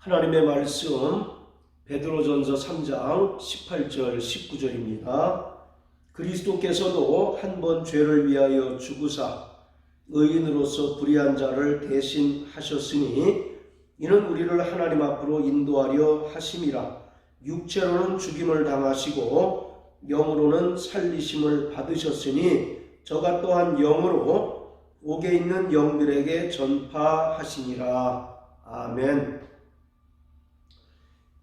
하나님의 말씀 베드로전서 3장 18절 19절입니다. 그리스도께서도 한 번 죄를 위하여 죽으사 의인으로서 불의한 자를 대신하셨으니 이는 우리를 하나님 앞으로 인도하려 하심이라. 육체로는 죽임을 당하시고 영으로는 살리심을 받으셨으니 저가 또한 영으로 옥에 있는 영들에게 전파하시니라. 아멘.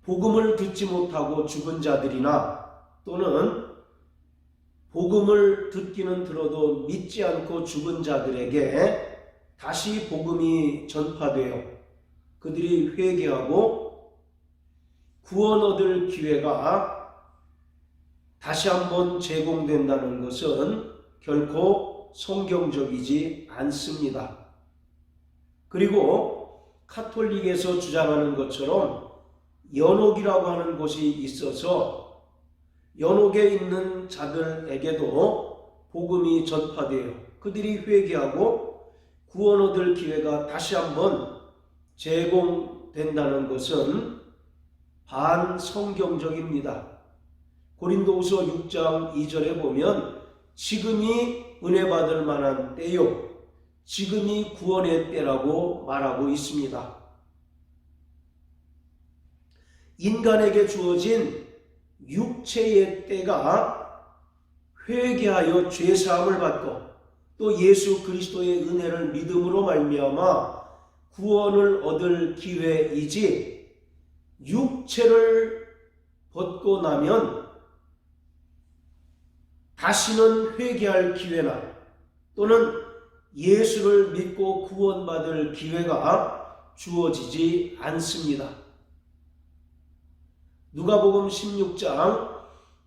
복음을 듣지 못하고 죽은 자들이나 또는 복음을 듣기는 들어도 믿지 않고 죽은 자들에게 다시 복음이 전파되어 그들이 회개하고 구원 얻을 기회가 다시 한번 제공된다는 것은 결코 성경적이지 않습니다. 그리고 카톨릭에서 주장하는 것처럼 연옥이라고 하는 곳이 있어서 연옥에 있는 자들에게도 복음이 전파되어 그들이 회개하고 구원 얻을 기회가 다시 한번 제공된다는 것은 반성경적입니다. 고린도후서 6장 2절에 보면 지금이 은혜 받을 만한 때요 지금이 구원의 때라고 말하고 있습니다. 인간에게 주어진 육체의 때가 회개하여 죄사함을 받고 또 예수 그리스도의 은혜를 믿음으로 말미암아 구원을 얻을 기회이지, 육체를 벗고 나면 다시는 회개할 기회나 또는 예수를 믿고 구원받을 기회가 주어지지 않습니다. 누가복음 16장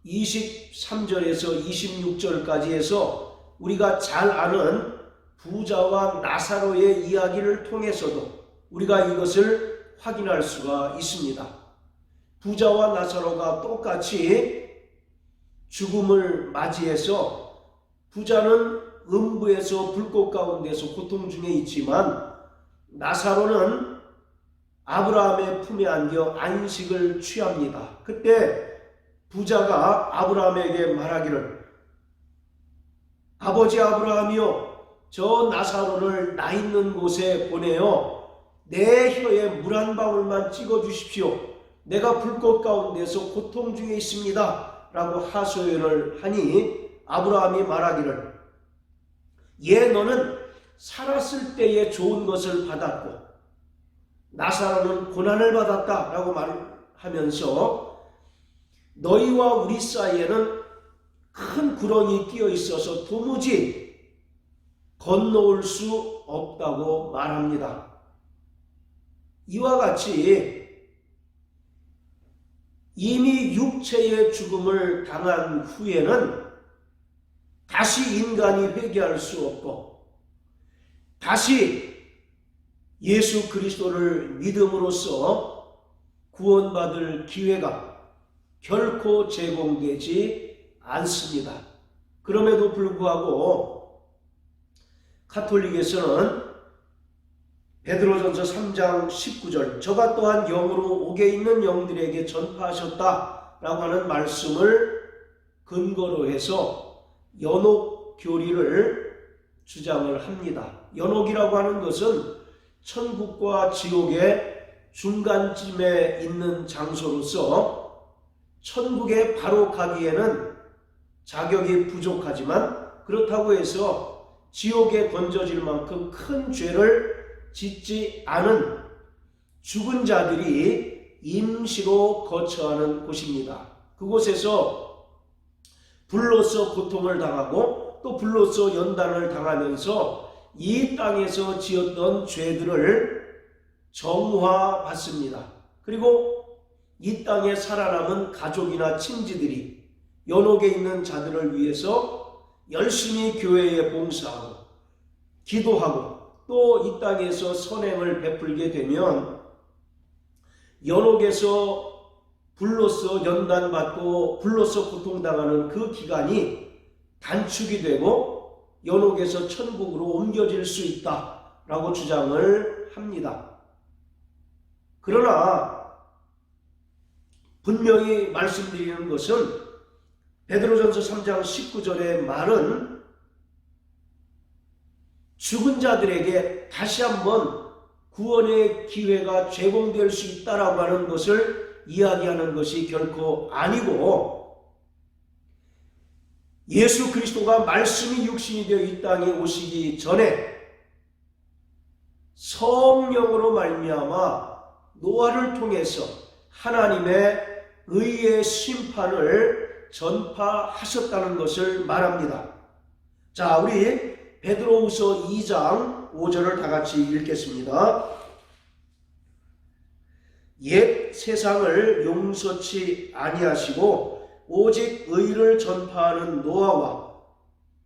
23절에서 26절까지 해서 우리가 잘 아는 부자와 나사로의 이야기를 통해서도 우리가 이것을 확인할 수가 있습니다. 부자와 나사로가 똑같이 죽음을 맞이해서 부자는 음부에서 불꽃 가운데서 고통 중에 있지만 나사로는 아브라함의 품에 안겨 안식을 취합니다. 그때 부자가 아브라함에게 말하기를, 아버지 아브라함이여, 저 나사로를 나 있는 곳에 보내어 내 혀에 물 한 방울만 찍어 주십시오. 내가 불꽃 가운데서 고통 중에 있습니다. 라고 하소연을 하니 아브라함이 말하기를, 예, 너는 살았을 때에 좋은 것을 받았고 나사로는 고난을 받았다 라고 말하면서 너희와 우리 사이에는 큰 구렁이 끼어 있어서 도무지 건너올 수 없다고 말합니다. 이와 같이 이미 육체의 죽음을 당한 후에는 다시 인간이 회개할 수 없고 다시 예수 그리스도를 믿음으로써 구원받을 기회가 결코 제공되지 않습니다. 그럼에도 불구하고 카톨릭에서는 베드로전서 3장 19절 저가 또한 영으로 옥에 있는 영들에게 전파하셨다라고 하는 말씀을 근거로 해서 연옥 교리를 주장을 합니다. 연옥이라고 하는 것은 천국과 지옥의 중간쯤에 있는 장소로서 천국에 바로 가기에는 자격이 부족하지만 그렇다고 해서 지옥에 던져질 만큼 큰 죄를 짓지 않은 죽은 자들이 임시로 거처하는 곳입니다. 그곳에서 불로써 고통을 당하고 또 불로써 연단을 당하면서 이 땅에서 지었던 죄들을 정화받습니다. 그리고 이 땅에 살아남은 가족이나 친지들이 연옥에 있는 자들을 위해서 열심히 교회에 봉사하고 기도하고 또 이 땅에서 선행을 베풀게 되면 연옥에서 불로써 연단받고 불로써 고통당하는 그 기간이 단축이 되고 연옥에서 천국으로 옮겨질 수 있다라고 주장을 합니다. 그러나 분명히 말씀드리는 것은 베드로전서 3장 19절의 말은 죽은 자들에게 다시 한번 구원의 기회가 제공될 수 있다라고 하는 것을 이야기하는 것이 결코 아니고, 예수 그리스도가 말씀이 육신이 되어 이 땅에 오시기 전에 성령으로 말미암아 노아를 통해서 하나님의 의의 심판을 전파하셨다는 것을 말합니다. 자, 우리 베드로후서 2장 5절을 다 같이 읽겠습니다. 옛 세상을 용서치 아니하시고 오직 의를 전파하는 노아와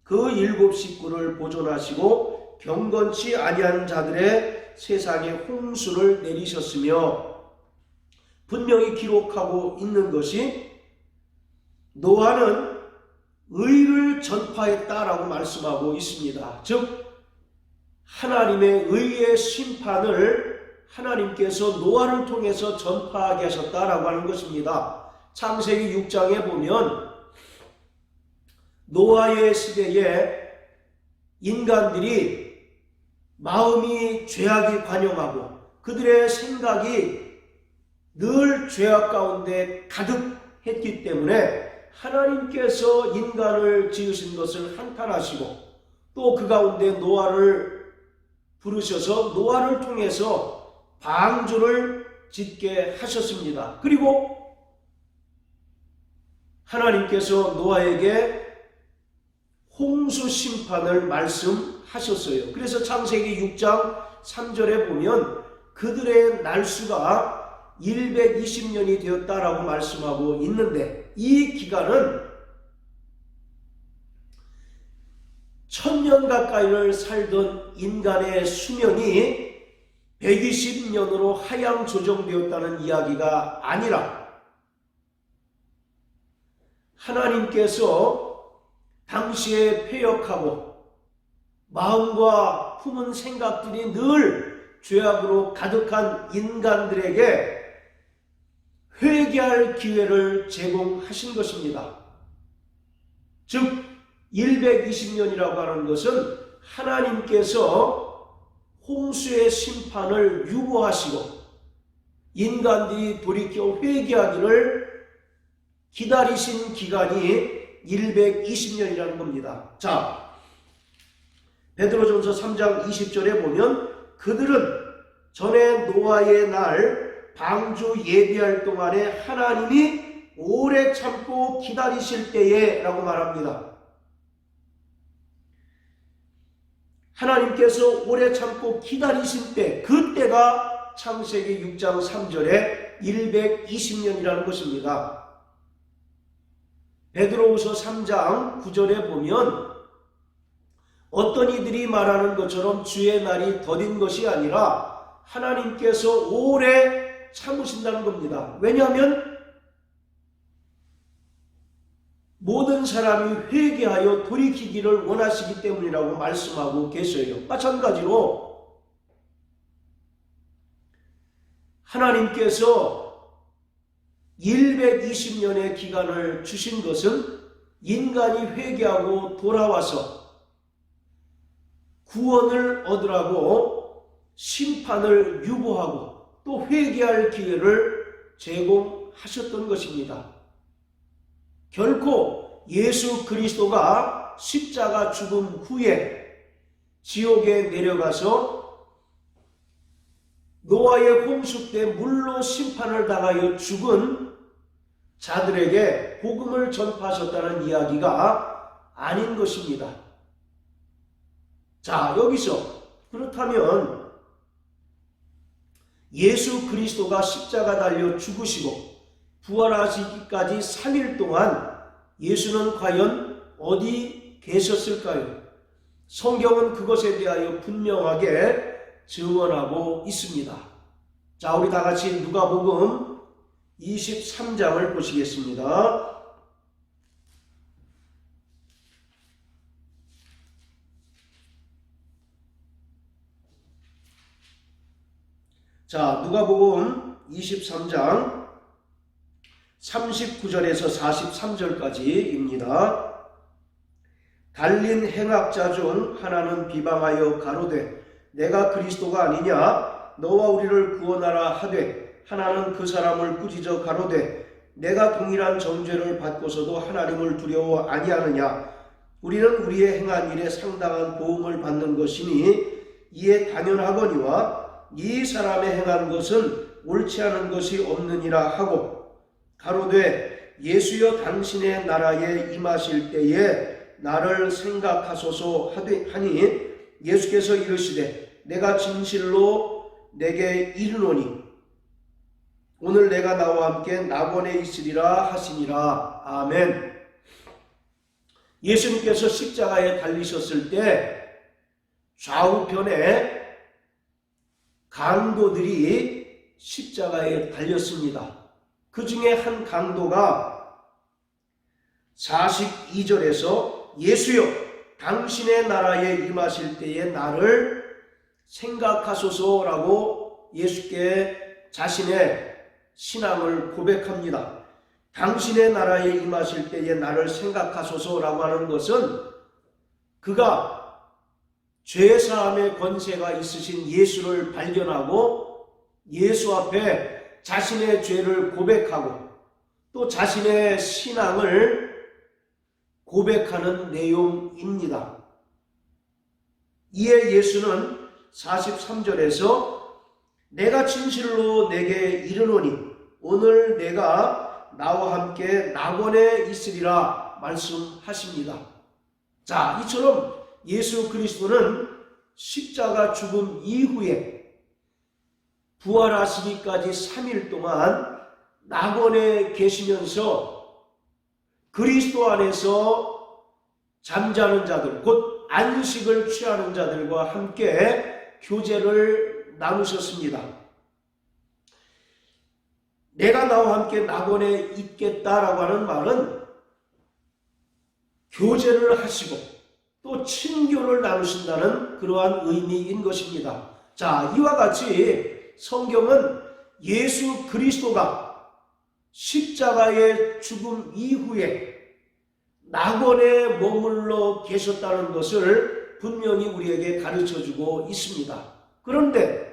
그 7 식구를 보존하시고 경건치 아니한 자들의 세상에 홍수를 내리셨으며, 분명히 기록하고 있는 것이 노아는 의를 전파했다라고 말씀하고 있습니다. 즉 하나님의 의의 심판을 하나님께서 노아를 통해서 전파하게 하셨다라고 하는 것입니다. 창세기 6장에 보면 노아의 시대에 인간들이 마음이 죄악이 관영하고 그들의 생각이 늘 죄악 가운데 가득했기 때문에 하나님께서 인간을 지으신 것을 한탄하시고 또 그 가운데 노아를 부르셔서 노아를 통해서 방주를 짓게 하셨습니다. 그리고 하나님께서 노아에게 홍수 심판을 말씀하셨어요. 그래서 창세기 6장 3절에 보면 그들의 날수가 120년이 되었다라고 말씀하고 있는데, 이 기간은 1000년 가까이를 살던 인간의 수명이 120년으로 하향 조정되었다는 이야기가 아니라 하나님께서 당시에 패역하고 마음과 품은 생각들이 늘 죄악으로 가득한 인간들에게 회개할 기회를 제공하신 것입니다. 즉 120년이라고 하는 것은 하나님께서 홍수의 심판을 유보하시고 인간들이 돌이켜 회개하기를 기다리신 기간이 120년이라는 겁니다. 자, 베드로전서 3장 20절에 보면 그들은 전에 노아의 날 방주 예비할 동안에 하나님이 오래 참고 기다리실 때에 라고 말합니다. 하나님께서 오래 참고 기다리실 때, 그때가 창세기 6장 3절에 120년이라는 것입니다. 베드로후서 3장 9절에 보면 어떤 이들이 말하는 것처럼 주의 날이 더딘 것이 아니라 하나님께서 오래 참으신다는 겁니다. 왜냐하면 모든 사람이 회개하여 돌이키기를 원하시기 때문이라고 말씀하고 계셔요. 마찬가지로 하나님께서 120년의 기간을 주신 것은 인간이 회개하고 돌아와서 구원을 얻으라고 심판을 유보하고 또 회개할 기회를 제공하셨던 것입니다. 결코 예수 그리스도가 십자가 죽음 후에 지옥에 내려가서 노아의 홍수 때 물로 심판을 당하여 죽은 자들에게 복음을 전파하셨다는 이야기가 아닌 것입니다. 자, 여기서 그렇다면 예수 그리스도가 십자가 달려 죽으시고 부활하시기까지 3일 동안 예수는 과연 어디 계셨을까요? 성경은 그것에 대하여 분명하게 증언하고 있습니다. 자, 우리 다 같이 누가복음 23장을 보시겠습니다. 자, 누가복음 23장 39절에서 43절까지입니다. 달린 행악자 중 하나는 비방하여 가로되 내가 그리스도가 아니냐 너와 우리를 구원하라 하되 하나는 그 사람을 꾸짖어 가로되 내가 동일한 정죄를 받고서도 하나님을 두려워 아니하느냐 우리는 우리의 행한 일에 상당한 보응을 받는 것이니 이에 당연하거니와 이 사람의 행한 것은 옳지 않은 것이 없느니라 하고 가로되 예수여 당신의 나라에 임하실 때에 나를 생각하소서 하니 예수께서 이르시되 내가 진실로 내게 이르노니 오늘 내가 나와 함께 낙원에 있으리라 하시니라. 아멘. 예수님께서 십자가에 달리셨을 때 좌우편에 강도들이 십자가에 달렸습니다. 그 중에 한 강도가 42절에서 예수여 당신의 나라에 임하실 때에 나를 생각하소서라고 예수께 자신의 신앙을 고백합니다. 당신의 나라에 임하실 때에 나를 생각하소서라고 하는 것은 그가 죄사함의 권세가 있으신 예수를 발견하고 예수 앞에 자신의 죄를 고백하고 또 자신의 신앙을 고백하는 내용입니다. 이에 예수는 43절에서 내가 진실로 내게 이르노니 오늘 내가 나와 함께 낙원에 있으리라 말씀하십니다. 자, 이처럼 예수 그리스도는 십자가 죽음 이후에 부활하시기까지 3일 동안 낙원에 계시면서 그리스도 안에서 잠자는 자들, 곧 안식을 취하는 자들과 함께 교제를 나누셨습니다. 내가 나와 함께 낙원에 있겠다라고 하는 말은 교제를 하시고 또 친교를 나누신다는 그러한 의미인 것입니다. 자, 이와 같이 성경은 예수 그리스도가 십자가의 죽음 이후에 낙원에 머물러 계셨다는 것을 분명히 우리에게 가르쳐주고 있습니다. 그런데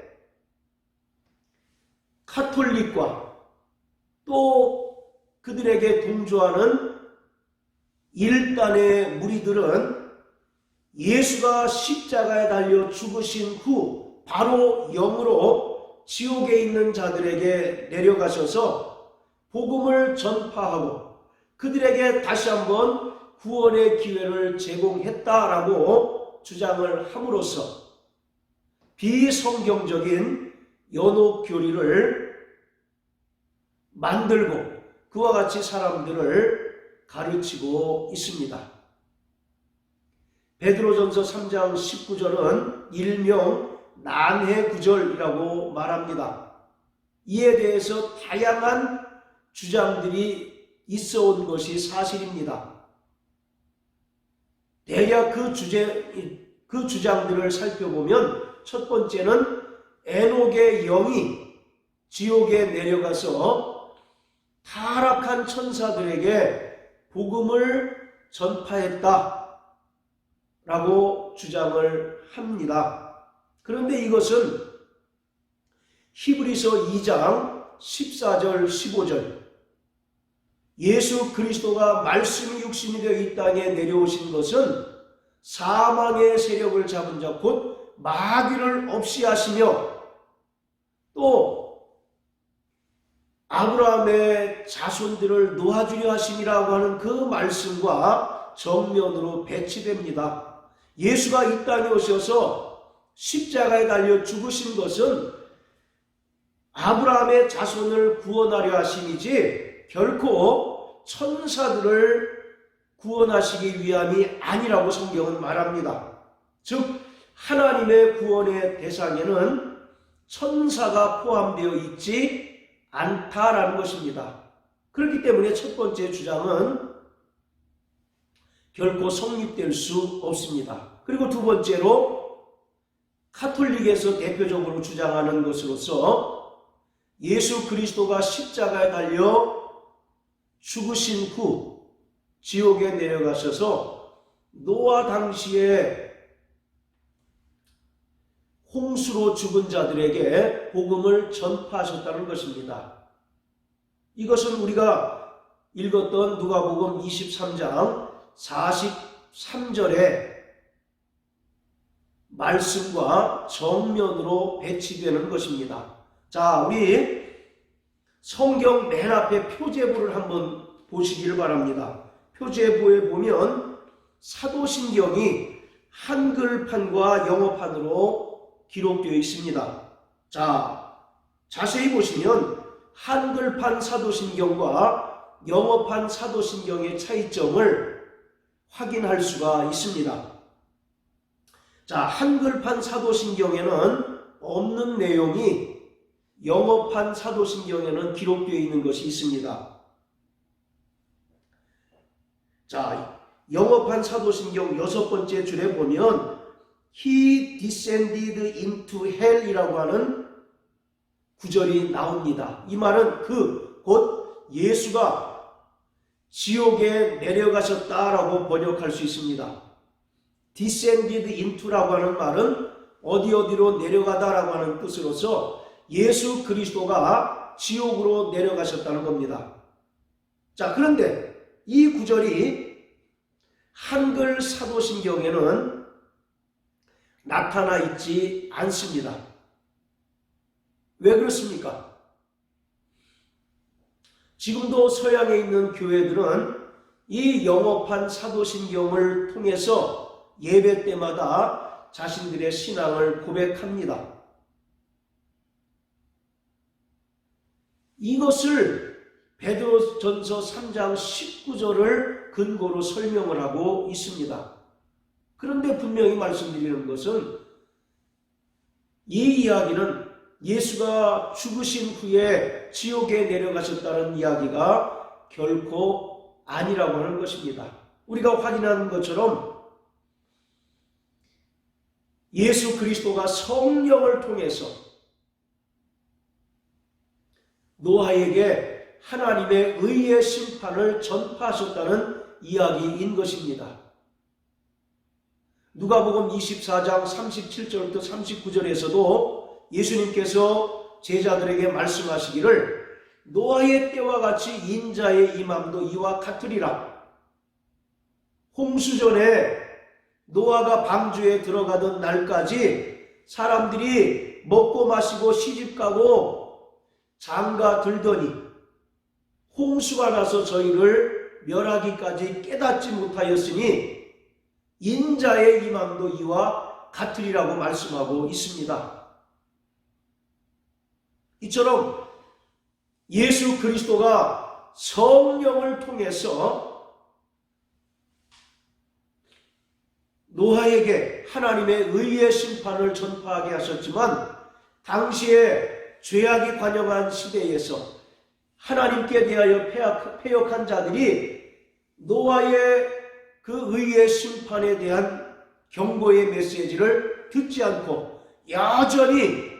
카톨릭과 또 그들에게 동조하는 일단의 무리들은 예수가 십자가에 달려 죽으신 후 바로 영으로 지옥에 있는 자들에게 내려가셔서 복음을 전파하고 그들에게 다시 한번 구원의 기회를 제공했다라고 주장을 함으로써 비성경적인 연옥 교리를 만들고 그와 같이 사람들을 가르치고 있습니다. 베드로전서 3장 19절은 일명 난해구절이라고 말합니다. 이에 대해서 다양한 주장들이 있어 온 것이 사실입니다. 대략 그 주장들을 살펴보면 첫 번째는 에녹의 영이 지옥에 내려가서 타락한 천사들에게 복음을 전파했다라고 주장을 합니다. 그런데 이것은 히브리서 2장 14절 15절 예수 그리스도가 말씀이 육신이 되어 이 땅에 내려오신 것은 사망의 세력을 잡은 자 곧 마귀를 없이 하시며 또 아브라함의 자손들을 놓아주려 하심이라고 하는 그 말씀과 정면으로 배치됩니다. 예수가 이 땅에 오셔서 십자가에 달려 죽으신 것은 아브라함의 자손을 구원하려 하심이지 결코 천사들을 구원하시기 위함이 아니라고 성경은 말합니다. 즉 하나님의 구원의 대상에는 천사가 포함되어 있지 않다라는 것입니다. 그렇기 때문에 첫 번째 주장은 결코 성립될 수 없습니다. 그리고 두 번째로 카톨릭에서 대표적으로 주장하는 것으로서 예수 그리스도가 십자가에 달려 죽으신 후 지옥에 내려가셔서 노아 당시에 홍수로 죽은 자들에게 복음을 전파하셨다는 것입니다. 이것은 우리가 읽었던 누가복음 23장 43절의 말씀과 정면으로 배치되는 것입니다. 자, 우리 성경 맨 앞에 표제부를 한번 보시기를 바랍니다. 표제부에 보면 사도신경이 한글판과 영어판으로 기록되어 있습니다. 자, 자세히 보시면 한글판 사도신경과 영어판 사도신경의 차이점을 확인할 수가 있습니다. 자, 한글판 사도신경에는 없는 내용이 영어판 사도신경에는 기록되어 있는 것이 있습니다. 자, 영어판 사도신경 6번째 줄에 보면 He descended into hell 이라고 하는 구절이 나옵니다. 이 말은 곧 예수가 지옥에 내려가셨다라고 번역할 수 있습니다. descended into라고 하는 말은 어디로 내려가다라고 하는 뜻으로서 예수 그리스도가 지옥으로 내려가셨다는 겁니다. 자, 그런데 이 구절이 한글 사도신경에는 나타나 있지 않습니다. 왜 그렇습니까? 지금도 서양에 있는 교회들은 이 영어판 사도신경을 통해서 예배 때마다 자신들의 신앙을 고백합니다. 이것을 베드로전서 3장 19절을 근거로 설명을 하고 있습니다. 그런데 분명히 말씀드리는 것은 이 이야기는 예수가 죽으신 후에 지옥에 내려가셨다는 이야기가 결코 아니라고 하는 것입니다. 우리가 확인하는 것처럼 예수 그리스도가 성령을 통해서 노아에게 하나님의 의의 심판을 전파하셨다는 이야기인 것입니다. 누가복음 24장 37절부터 39절에서도 예수님께서 제자들에게 말씀하시기를 노아의 때와 같이 인자의 임함도 이와 같으리라. 홍수전에 노아가 방주에 들어가던 날까지 사람들이 먹고 마시고 시집가고 장가 들더니 홍수가 나서 저희를 멸하기까지 깨닫지 못하였으니 인자의 임함도 이와 같으리라고 말씀하고 있습니다. 이처럼 예수 그리스도가 성령을 통해서 노아에게 하나님의 의의 심판을 전파하게 하셨지만 당시에 죄악이 관영한 시대에서 하나님께 대하여 패역한 자들이 노아의 그 의의 심판에 대한 경고의 메시지를 듣지 않고 여전히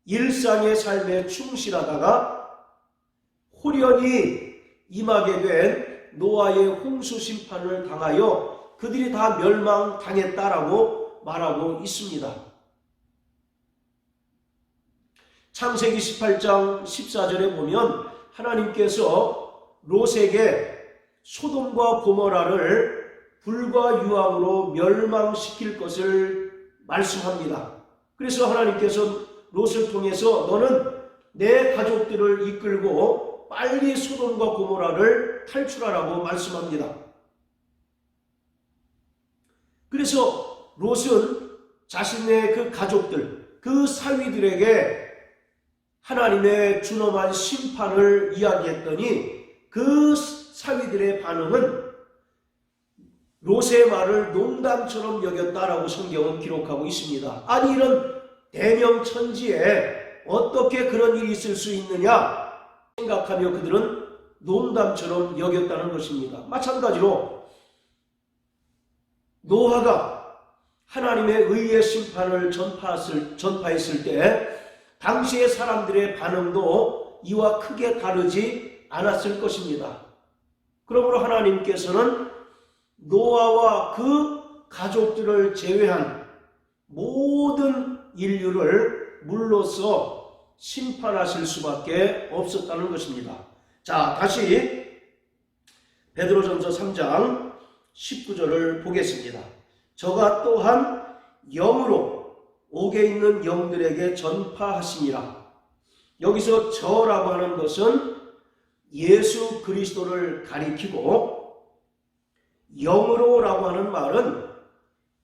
일상의 삶에 충실하다가 홀연히 임하게 된 노아의 홍수 심판을 당하여 그들이 다 멸망당했다라고 말하고 있습니다. 창세기 18장 14절에 보면 하나님께서 롯에게 소돔과 고모라를 불과 유황으로 멸망시킬 것을 말씀합니다. 그래서 하나님께서 롯을 통해서 너는 내 가족들을 이끌고 빨리 소돔과 고모라를 탈출하라고 말씀합니다. 그래서 롯은 자신의 그 가족들, 그 사위들에게 하나님의 준엄한 심판을 이야기했더니 그 사위들의 반응은 롯의 말을 농담처럼 여겼다라고 성경은 기록하고 있습니다. 아니 이런 대명천지에 어떻게 그런 일이 있을 수 있느냐 생각하며 그들은 농담처럼 여겼다는 것입니다. 마찬가지로 노아가 하나님의 의의 심판을 전파했을 때 당시의 사람들의 반응도 이와 크게 다르지 않았을 것입니다. 그러므로 하나님께서는 노아와 그 가족들을 제외한 모든 인류를 물로써 심판하실 수밖에 없었다는 것입니다. 자, 다시 베드로전서 3장 19절을 보겠습니다. 저가 또한 영으로 옥에 있는 영들에게 전파하시니라. 여기서 저라고 하는 것은 예수 그리스도를 가리키고, 영으로라고 하는 말은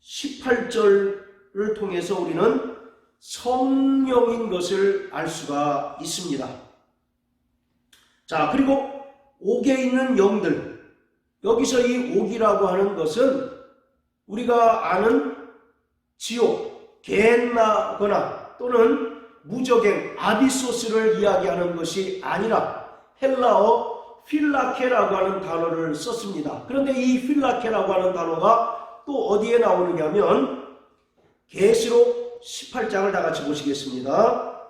18절을 통해서 우리는 성령인 것을 알 수가 있습니다. 자, 그리고 옥에 있는 영들, 여기서 이 옥이라고 하는 것은 우리가 아는 지옥, 게헨나거나 또는 무저갱, 아비소스를 이야기하는 것이 아니라 헬라어 필라케라고 하는 단어를 썼습니다. 그런데 이 필라케라고 하는 단어가 또 어디에 나오느냐면 계시록 18장을 다 같이 보시겠습니다.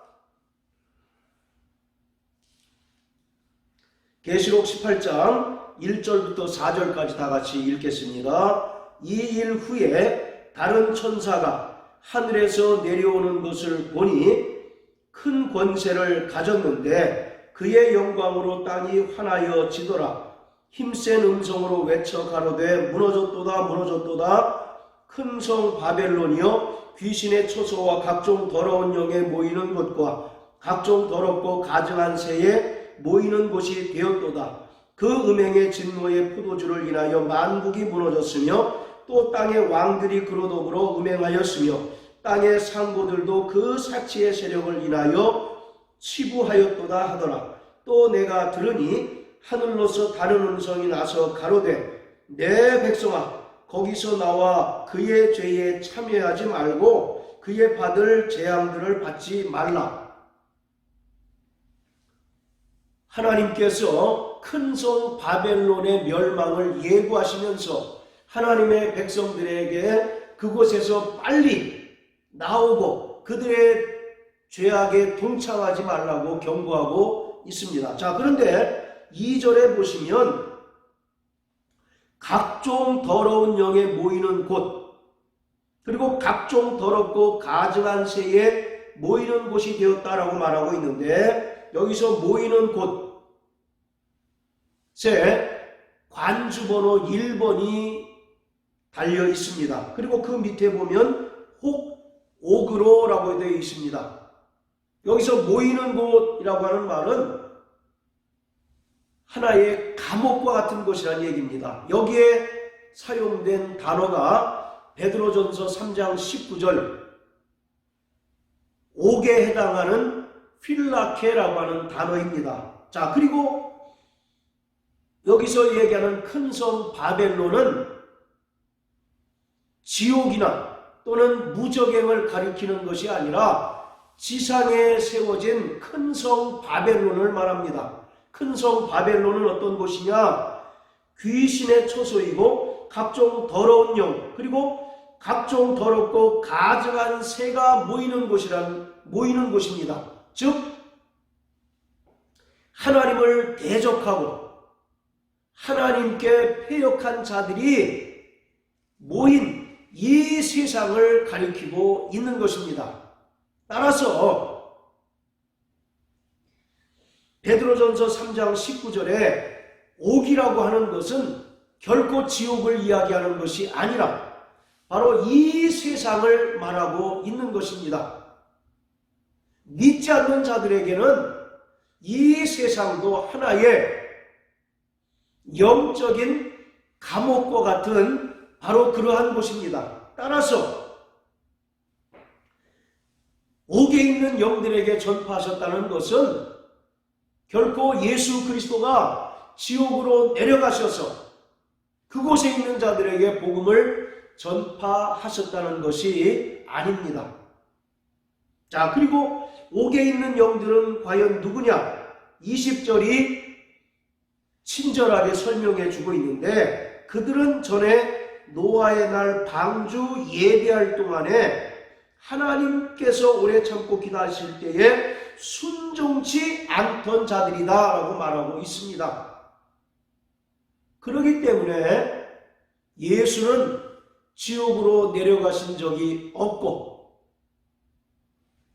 계시록 18장 1절부터 4절까지 다 같이 읽겠습니다. 이 일 후에 다른 천사가 하늘에서 내려오는 것을 보니 큰 권세를 가졌는데 그의 영광으로 땅이 환하여 지더라. 힘센 음성으로 외쳐 가로되 무너졌도다 무너졌도다. 큰 성 바벨론이여 귀신의 초소와 각종 더러운 영에 모이는 곳과 각종 더럽고 가증한 새에 모이는 곳이 되었도다. 그 음행의 진노의 포도주를 인하여 만국이 무너졌으며 또 땅의 왕들이 그로 더불어 음행하였으며 땅의 상고들도 그 사치의 세력을 인하여 치부하였도다 하더라. 또 내가 들으니 하늘로서 다른 음성이 나서 가로되 내 백성아 거기서 나와 그의 죄에 참여하지 말고 그의 받을 재앙들을 받지 말라. 하나님께서 큰 성 바벨론의 멸망을 예고하시면서 하나님의 백성들에게 그곳에서 빨리 나오고 그들의 죄악에 동참하지 말라고 경고하고 있습니다. 자, 그런데 2절에 보시면 각종 더러운 영에 모이는 곳, 그리고 각종 더럽고 가증한 새에 모이는 곳이 되었다라고 말하고 있는데, 여기서 모이는 곳에 관주번호 1번이 달려 있습니다. 그리고 그 밑에 보면 옥으로라고 되어 있습니다. 여기서 모이는 곳이라고 하는 말은 하나의 감옥과 같은 곳이라는 얘기입니다. 여기에 사용된 단어가 베드로전서 3장 19절 옥에 해당하는 필라케라고 하는 단어입니다. 자, 그리고 여기서 얘기하는 큰 성 바벨론은 지옥이나 또는 무저갱을 가리키는 것이 아니라 지상에 세워진 큰 성 바벨론을 말합니다. 큰 성 바벨론은 어떤 곳이냐? 귀신의 초소이고 각종 더러운 영, 그리고 각종 더럽고 가증한 새가 모이는 곳입니다. 즉 하나님을 대적하고 하나님께 패역한 자들이 모인 이 세상을 가리키고 있는 것입니다. 따라서 베드로전서 3장 19절에 옥이라고 하는 것은 결코 지옥을 이야기하는 것이 아니라 바로 이 세상을 말하고 있는 것입니다. 믿지 않는 자들에게는 이 세상도 하나의 영적인 감옥과 같은 바로 그러한 곳입니다. 따라서 옥에 있는 영들에게 전파하셨다는 것은 결코 예수 그리스도가 지옥으로 내려가셔서 그곳에 있는 자들에게 복음을 전파하셨다는 것이 아닙니다. 자, 그리고 옥에 있는 영들은 과연 누구냐? 20절이 친절하게 설명해 주고 있는데, 그들은 전에 노아의 날 방주 예배할 동안에 하나님께서 오래 참고 기다리실 때에 순종치 않던 자들이다 라고 말하고 있습니다. 그렇기 때문에 예수는 지옥으로 내려가신 적이 없고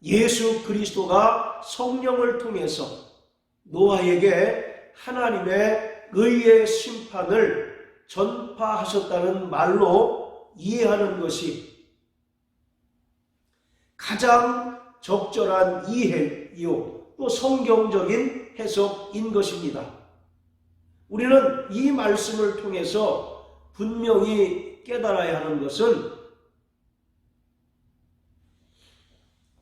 예수 그리스도가 성령을 통해서 노아에게 하나님의 의의 심판을 전파하셨다는 말로 이해하는 것이 가장 적절한 이해이요 또 성경적인 해석인 것입니다. 우리는 이 말씀을 통해서 분명히 깨달아야 하는 것은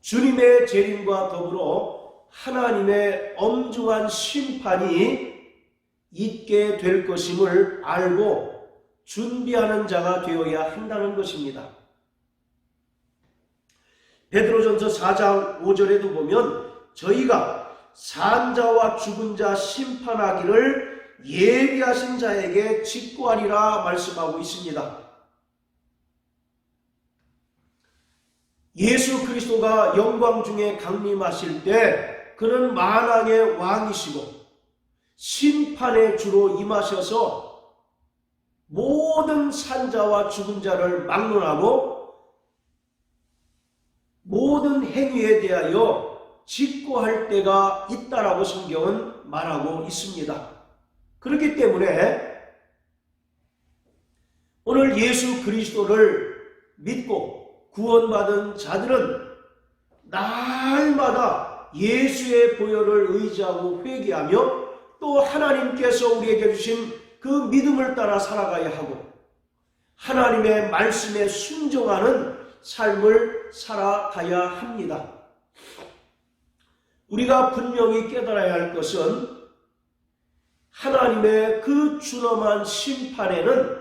주님의 재림과 더불어 하나님의 엄중한 심판이 있게 될 것임을 알고 준비하는 자가 되어야 한다는 것입니다. 베드로전서 4장 5절에도 보면 저희가 산 자와 죽은 자 심판하기를 예비하신 자에게 직구하리라 말씀하고 있습니다. 예수 그리스도가 영광 중에 강림하실 때 그는 만왕의 왕이시고 심판의 주로 임하셔서 모든 산자와 죽은 자를 막론하고 모든 행위에 대하여 직고할 때가 있다라고 성경은 말하고 있습니다. 그렇기 때문에 오늘 예수 그리스도를 믿고 구원받은 자들은 날마다 예수의 보혈을 의지하고 회개하며 또 하나님께서 우리에게 주신 그 믿음을 따라 살아가야 하고 하나님의 말씀에 순종하는 삶을 살아가야 합니다. 우리가 분명히 깨달아야 할 것은 하나님의 그 준엄한 심판에는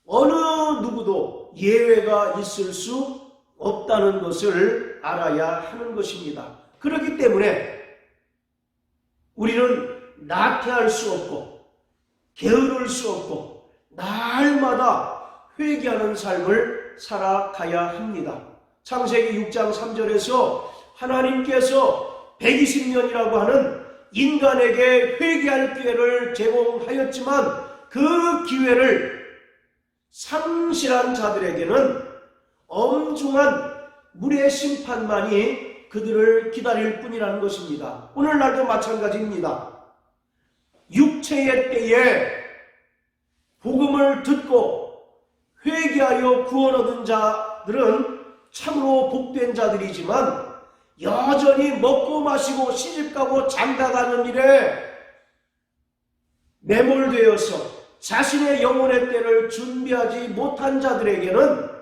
어느 누구도 예외가 있을 수 없다는 것을 알아야 하는 것입니다. 그렇기 때문에 우리는 나태할 수 없고 게으를 수 없고 날마다 회개하는 삶을 살아가야 합니다. 창세기 6장 3절에서 하나님께서 120년이라고 하는 인간에게 회개할 기회를 제공하였지만 그 기회를 상실한 자들에게는 엄중한 물의 심판만이 그들을 기다릴 뿐이라는 것입니다. 오늘날도 마찬가지입니다. 육체의 때에 복음을 듣고 회개하여 구원 얻은 자들은 참으로 복된 자들이지만 여전히 먹고 마시고 시집가고 장가가는 일에 매몰되어서 자신의 영혼의 때를 준비하지 못한 자들에게는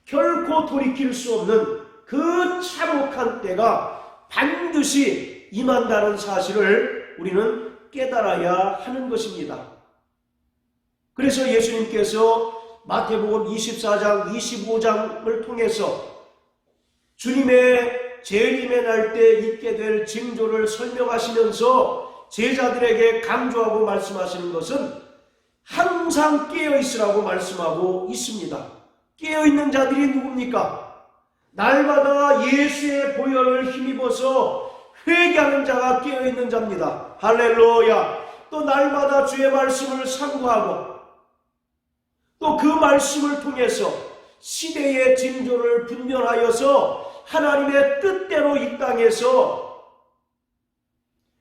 결코 돌이킬 수 없는 그 참혹한 때가 반드시 임한다는 사실을 우리는 깨달아야 하는 것입니다. 그래서 예수님께서 마태복음 24장 25장을 통해서 주님의 재림의 날 때 있게 될 징조를 설명하시면서 제자들에게 강조하고 말씀하시는 것은 항상 깨어있으라고 말씀하고 있습니다. 깨어있는 자들이 누굽니까? 날마다 예수의 보혈을 힘입어서 회개하는 자가 깨어있는 자입니다. 할렐루야. 또 날마다 주의 말씀을 상고하고 또 그 말씀을 통해서 시대의 징조를 분별하여서 하나님의 뜻대로 이 땅에서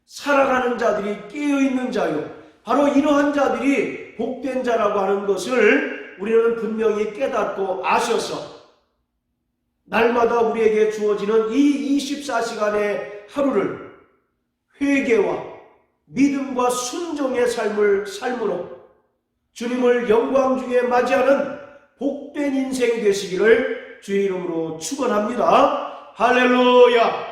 살아가는 자들이 깨어있는 자요. 바로 이러한 자들이 복된 자라고 하는 것을 우리는 분명히 깨닫고 아셔서 날마다 우리에게 주어지는 이 24시간의 하루를 회개와 믿음과 순종의 삶으로 주님을 영광 중에 맞이하는 복된 인생이 되시기를 주의 이름으로 축원합니다. 할렐루야.